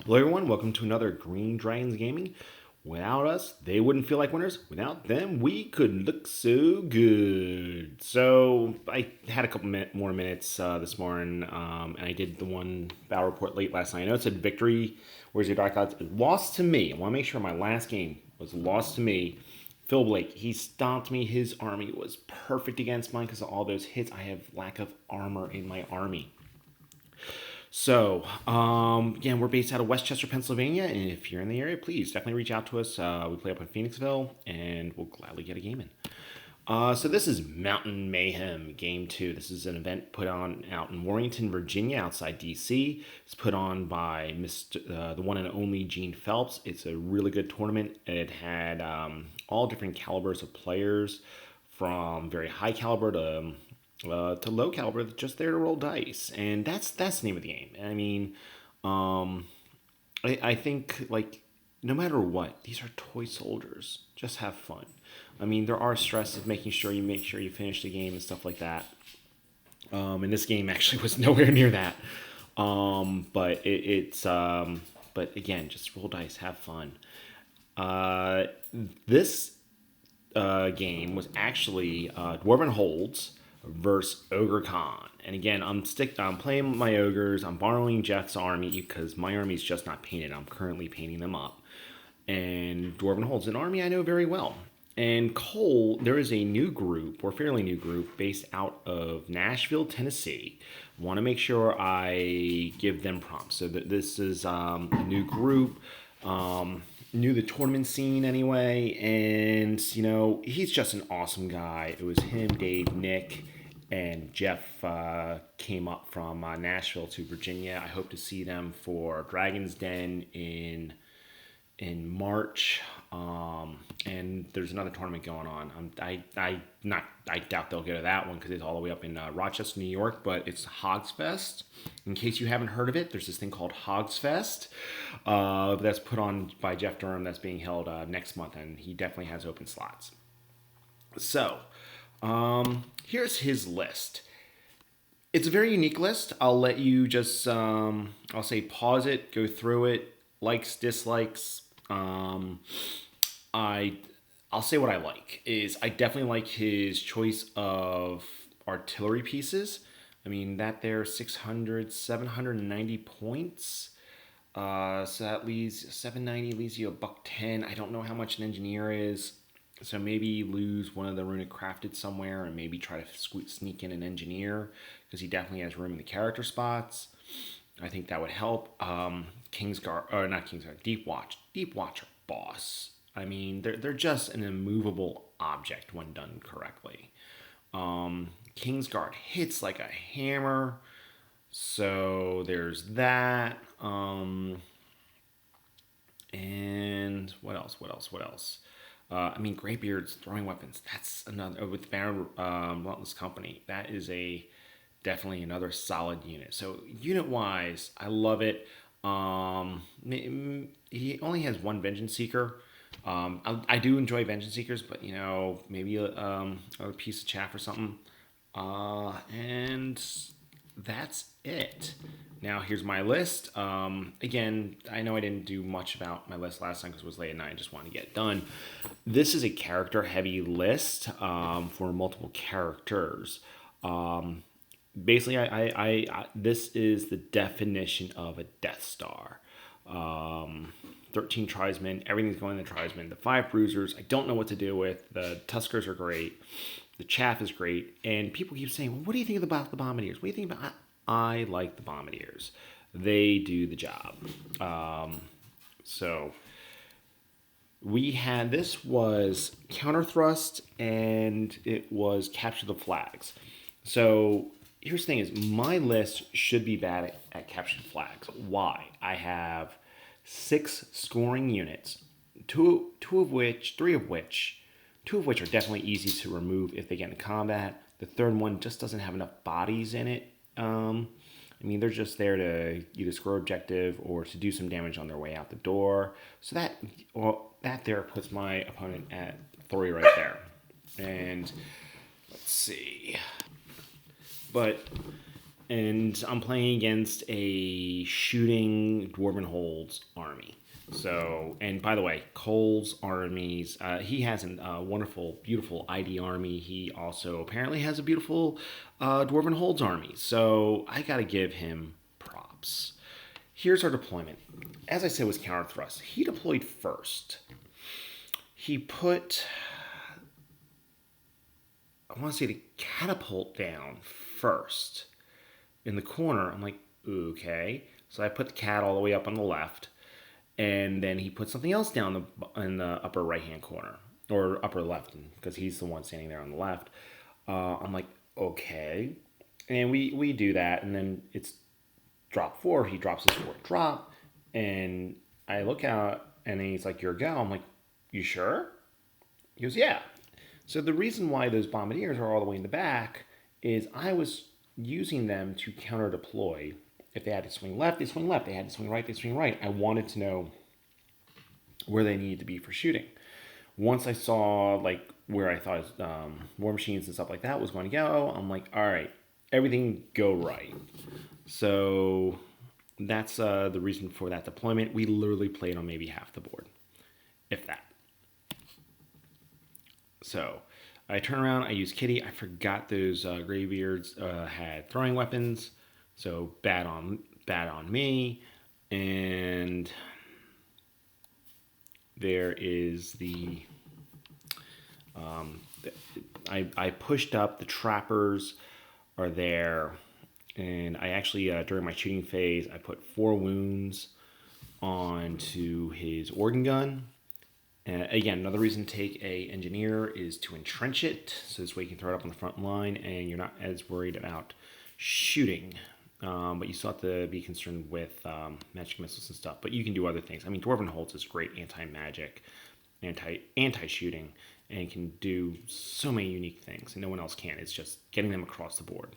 Hello everyone, welcome to another Green Dragons Gaming. Without us, they wouldn't feel like winners. Without them, we couldn't look so good. So I had a couple more minutes this morning, and I did the one battle report late last night. I know it said victory. Where's your dark clouds? It lost to me. I want to make sure my last game was lost to me. Phil Blake, he stomped me. His army was perfect against mine because of all those hits. I have lack of armor in my army. So, again, we're based out of Westchester, Pennsylvania, and if you're in the area, please definitely reach out to us. We play up in Phoenixville, and we'll gladly get a game in. So this is Mountain Mayhem Game 2. This is an event put on out in Warrenton, Virginia, outside D.C. It's put on by the one and only Gene Phelps. It's a really good tournament. It had all different calibers of players, from very high caliber to low caliber, just there to roll dice, and that's the name of the game. I mean, I think, like, no matter what, these are toy soldiers. Just have fun. I mean, there are stresses making sure you finish the game and stuff like that. And this game actually was nowhere near that. But again, just roll dice, have fun. This game was actually Dwarven Holds versus Ogre Khan. And again, I'm playing my ogres. I'm borrowing Jeff's army because my army is just not painted. I'm currently painting them up. And Dwarven Holds an army I know very well. And Cole, there is a new group, or fairly new group, based out of Nashville, Tennessee. Want to make sure I give them prompts. So that this is a new group. Knew the tournament scene anyway, and he's just an awesome guy. It was him, Dave, Nick, and Jeff came up from Nashville to Virginia. I hope to see them for Dragon's Den in March, and there's another tournament going on. I doubt they'll go to that one because it's all the way up in Rochester, New York. But it's Hogs Fest. In case you haven't heard of it, there's this thing called Hogs Fest that's put on by Jeff Durham. That's being held next month, and he definitely has open slots. So here's his list. It's a very unique list. I'll let you just I'll say pause it, go through it, likes, dislikes. I'll say what I like is I definitely like his choice of artillery pieces. I mean, that there 790 points. So that leaves 790 leaves you a $110. I don't know how much an engineer is. So maybe lose one of the runic crafted somewhere and maybe try to sneak in an engineer because he definitely has room in the character spots. I think that would help. Kingsguard, or not Kingsguard, Deep Watcher boss. I mean, they're just an immovable object when done correctly. Kingsguard hits like a hammer, so there's that. And what else? I mean, Greybeard's throwing weapons. That's another with Baron Relentless Company. That is definitely another solid unit. So unit wise, I love it. He only has one Vengeance Seeker. I do enjoy Vengeance Seekers, but maybe a piece of chaff or something. And that's it. Now here's my list. Again, I know I didn't do much about my list last time because it was late at night. I just wanted to get it done. This is a character-heavy list for multiple characters. Basically, I this is the definition of a Death Star. 13 Tribesmen, everything's going to the Tribesmen. The 5 Bruisers, I don't know what to do with. The Tuskers are great. The Chaff is great. And people keep saying, well, what do you think about the Bombardiers? What do you think about... I like the Bombardiers. They do the job. So this was Counter Thrust, and it was Capture the Flags. So here's the thing is, my list should be bad at Capture the Flags. Why? I have 6 scoring units, two of which are definitely easy to remove if they get into combat. The third one just doesn't have enough bodies in it. I mean, they're just there to either score objective or to do some damage on their way out the door. So that there puts my opponent at 3 right there. And let's see. But and I'm playing against a shooting Dwarven Holds army. So, and by the way, Cole's armies, he has a wonderful, beautiful ID army. He also apparently has a beautiful Dwarven Holds army. So I got to give him props. Here's our deployment. As I said, it was counter thrust. He deployed first. He put, I want to say, the catapult down first in the corner. I'm like, okay. So I put the cat all the way up on the left. And then he put something else down in the upper right-hand corner. Or upper left, because he's the one standing there on the left. I'm like, okay. And we do that, and then it's drop 4. He drops his 4th drop. And I look out, and he's like, "Your go." I'm like, "You sure?" He goes, "Yeah." So the reason why those bombardiers are all the way in the back is I was using them to counter deploy. If they had to swing left, they swing left. They had to swing right, they swing right. I wanted to know where they needed to be for shooting. Once I saw like where I thought war machines and stuff like that was going to go, I'm like, all right, everything go right. So that's the reason for that deployment. We literally played on maybe half the board, if that. So I turn around, I use Kitty. I forgot those Greybeards had throwing weapons, so bad on me. And there is the I pushed up. The trappers are there, and I actually during my shooting phase I put 4 wounds onto his organ gun. Again, another reason to take a engineer is to entrench it, so this way you can throw it up on the front line and you're not as worried about shooting. But you still have to be concerned with magic missiles and stuff. But you can do other things. I mean, Dwarven Holds is great anti-magic, anti-shooting, and can do so many unique things, and no one else can. It's just getting them across the board.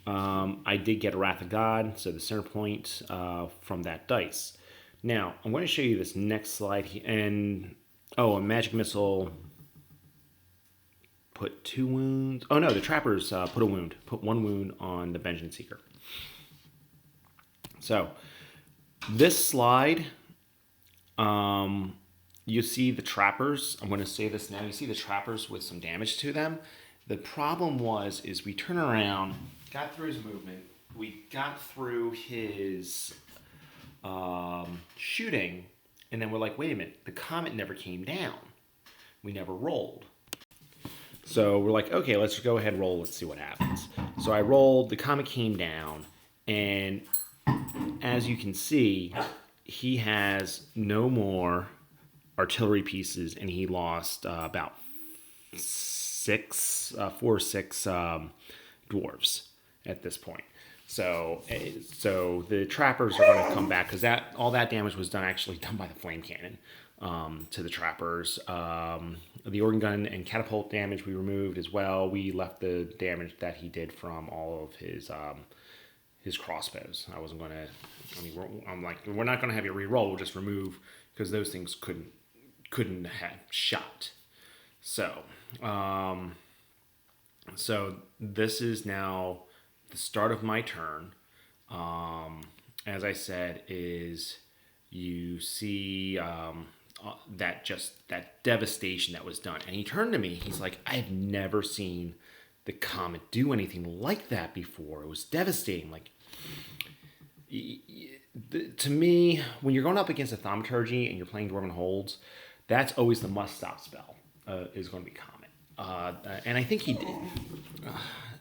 I did get a Wrath of God, so the center point from that dice. Now, I'm going to show you this next slide. And, a magic missile put 2 wounds. Oh, no, the trappers put a wound. Put 1 wound on the Vengeance Seeker. So, this slide, you see the trappers. I'm going to say this now. You see the trappers with some damage to them. The problem is we turn around, got through his movement. We got through his shooting, and then we're like, wait a minute, the comet never came down. We never rolled. So we're like, okay, let's go ahead and roll. Let's see what happens. So I rolled, the comet came down, and as you can see, he has no more artillery pieces, and he lost about 4 or 6 dwarves at this point. So the trappers are going to come back because all that damage was actually done by the flame cannon to the trappers. The organ gun and catapult damage we removed as well. We left the damage that he did from all of his crossbows. I wasn't going to. I'm like, we're not going to have you re-roll. We'll just remove because those things couldn't have shot. So this is now the start of my turn. As I said, is you see that devastation that was done. And he turned to me. He's like, I've never seen the comet do anything like that before. It was devastating. Like, to me, when you're going up against a thaumaturgy and you're playing Dwarven Holds, that's always the must-stop spell. Is going to be comet. And I think he did.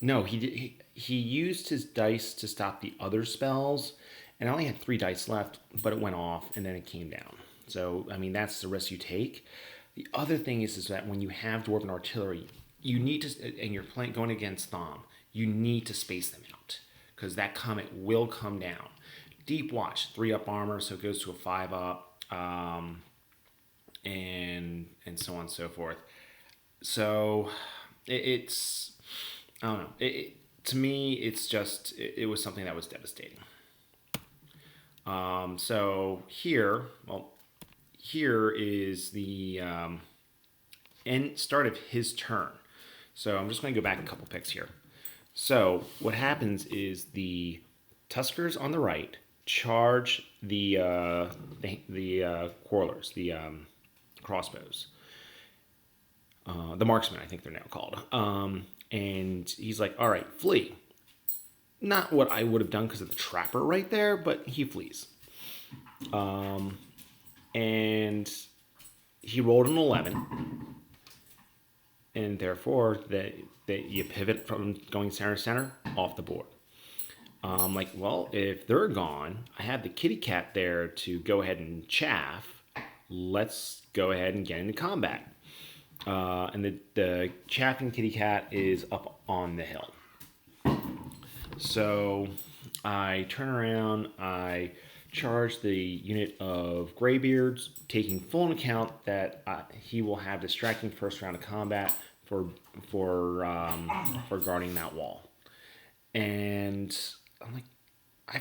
No, he did. He used his dice to stop the other spells, and I only had 3 dice left, but it went off, and then it came down. So, I mean, that's the risk you take. The other thing is that when you have Dwarven artillery, you need to, and you're going against Thom, you need to space them out, because that comet will come down. Deep Watch, 3-up armor, so it goes to a 5-up, and so on and so forth. So, it's, I don't know, to me, it's just, it was something that was devastating. So here is the start of his turn. So I'm just going to go back a couple picks here. So what happens is the Tuskers on the right charge the quarrelers, the crossbows, the marksmen, I think they're now called. And he's like, "All right, flee." Not what I would have done because of the trapper right there, but he flees. And he rolled an 11, and therefore that you pivot from going center off the board. Like, well, if they're gone, I have the kitty cat there to go ahead and chaff. Let's go ahead and get into combat. And the chaffing kitty cat is up on the hill. So I turn around, I charge the unit of Greybeards, taking full in account that he will have distracting first round of combat for guarding that wall. And I'm like, I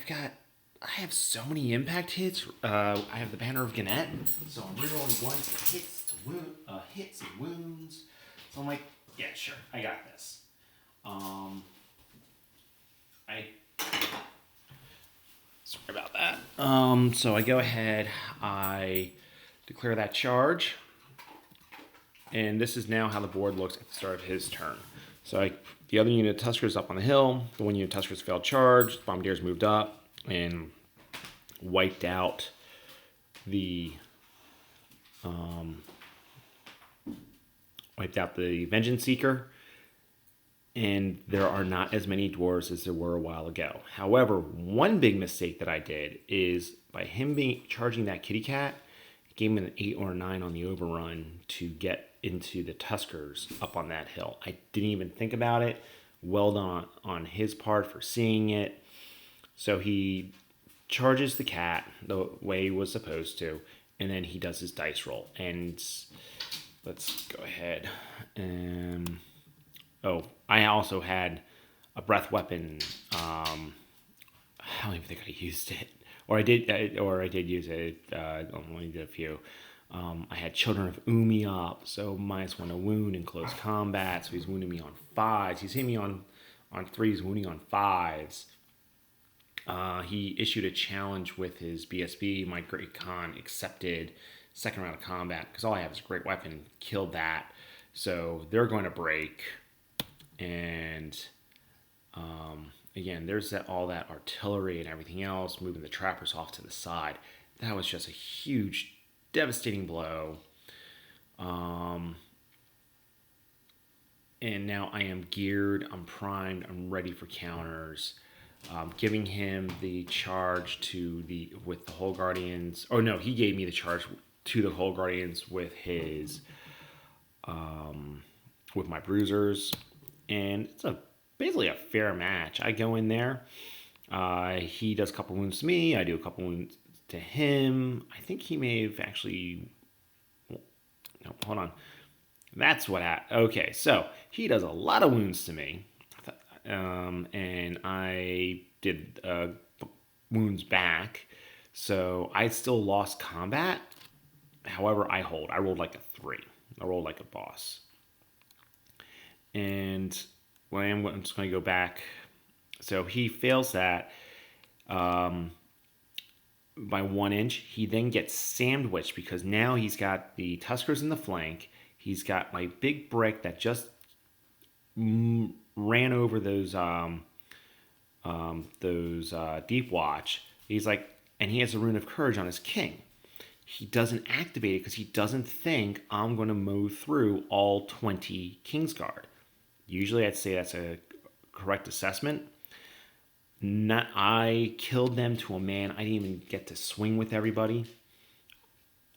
have so many impact hits. I have the Banner of Gannett, so I'm rerolling ones, hits and wounds. So I'm like, yeah, sure, I got this. Sorry about that. So I go ahead, I declare that charge, and this is now how the board looks at the start of his turn. So the other unit of Tuskers up on the hill. The one unit of Tuskers failed charge. Bombardiers moved up and wiped out the Vengeance Seeker. And there are not as many dwarves as there were a while ago. However, one big mistake that I did is by him charging that kitty cat, it gave him an 8 or a 9 on the overrun to get into the Tuskers up on that hill. I didn't even think about it. Well done on his part for seeing it. So he charges the cat the way he was supposed to, and then he does his dice roll. And let's go ahead and... Oh, I also had a breath weapon. I don't even think I used it, or I did use it. I only did a few. I had Children of Umi up, so -1 a wound in close combat. So he's wounding me on 5s. He's hitting me on 3s, wounding on 5s. He issued a challenge with his BSB. My Great Khan accepted second round of combat because all I have is a great weapon. Killed that, so they're going to break. And again, there's all that artillery and everything else, moving the trappers off to the side. That was just a huge, devastating blow. And now I am geared, I'm primed, I'm ready for counters. Giving him the charge with the Hull Guardians. Oh no, he gave me the charge to the Hull Guardians with his with my bruisers. And it's basically a fair match. I go in there. He does a couple wounds to me. I do a couple wounds to him. I think he may have actually... No, hold on. That's what happened. Okay, so he does a lot of wounds to me. And I did wounds back. So I still lost combat. However, I hold. I rolled like a 3. I rolled like a boss. And I'm just going to go back. So he fails that by 1 inch. He then gets sandwiched because now he's got the Tuskers in the flank. He's got my big brick that just ran over those Deep Watch. He's like, and he has a Rune of Courage on his king. He doesn't activate it because he doesn't think I'm going to mow through all 20 Kingsguard. Usually I'd say that's a correct assessment. I killed them to a man. I didn't even get to swing with everybody.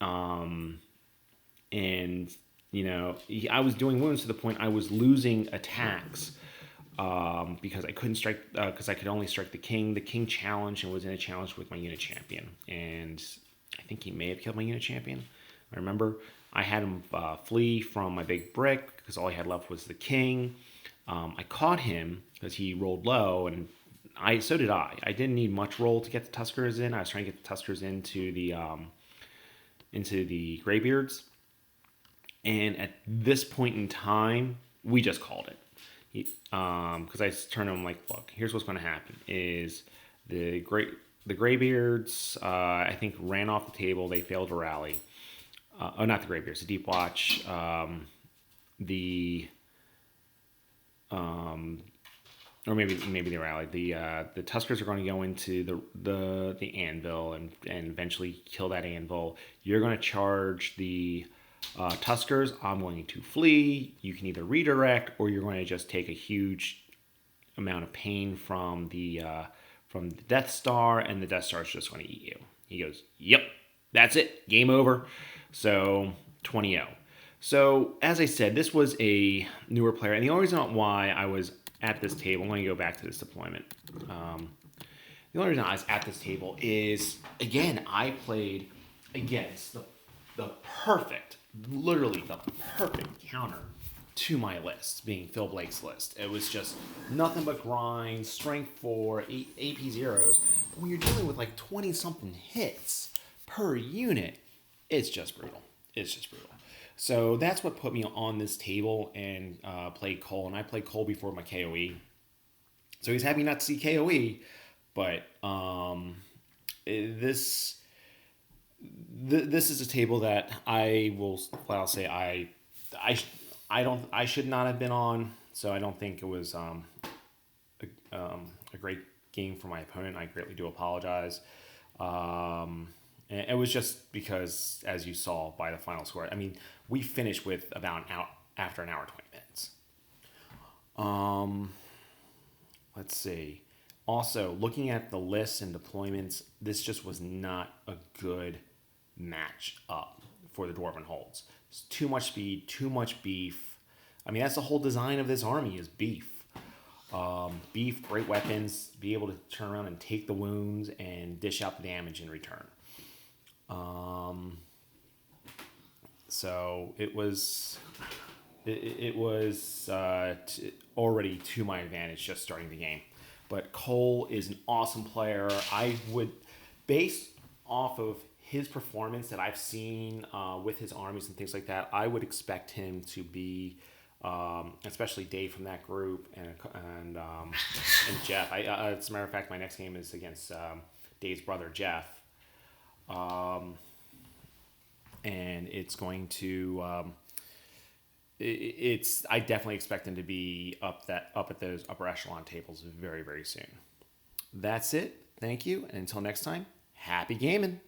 And, I was doing wounds to the point I was losing attacks because I couldn't strike, because I could only strike the king. The king challenged and was in a challenge with my unit champion. And I think he may have killed my unit champion. I remember I had him flee from my big brick because all I had left was the king. I caught him because he rolled low, and so did I. I didn't need much roll to get the Tuskers in. I was trying to get the Tuskers into the Greybeards. And at this point in time, we just called it. Because I turned to him like, look, here's what's going to happen: is the Greybeards, I think, ran off the table. They failed to rally. Oh, not the Greybeards, the Deep Watch. The or maybe they rallied. The Tuskers are going to go into the anvil and eventually kill that anvil. You're going to charge the Tuskers. I'm going to flee. You can either redirect or you're going to just take a huge amount of pain from the Death Star, and the Death Star is just going to eat you. He goes, "Yep, that's it. Game over." So 20-0. So as I said, this was a newer player, and the only reason why I was at this table, I'm going to go back to this deployment. The only reason I was at this table is, again, I played against the perfect, literally the perfect counter to my list, being Phil Blake's list. It was just nothing but grind, strength 4, AP zeros. But when you're dealing with like 20-something hits per unit, it's just brutal. It's just brutal. So that's what put me on this table and played Cole. And I played Cole before my KOE. So he's happy not to see KOE. But this is a table that I'll say I should not have been on. So I don't think it was a great game for my opponent. I greatly do apologize. And it was just because, as you saw by the final score, I mean, we finished with about after an hour 20 minutes. Let's see. Also, looking at the lists and deployments, this just was not a good match up for the Dwarven holds. It's too much speed, too much beef. I mean, that's the whole design of this army is beef. Beef, great weapons, be able to turn around and take the wounds and dish out the damage in return. So it was already to my advantage just starting the game. But Cole is an awesome player. I would, based off of his performance that I've seen with his armies and things like that, I would expect him to be, especially Dave from that group and Jeff. As a matter of fact, my next game is against Dave's brother Jeff. And it's going to I definitely expect him to be up at those upper echelon tables very, very soon. That's it. Thank you, and until next time, happy gaming.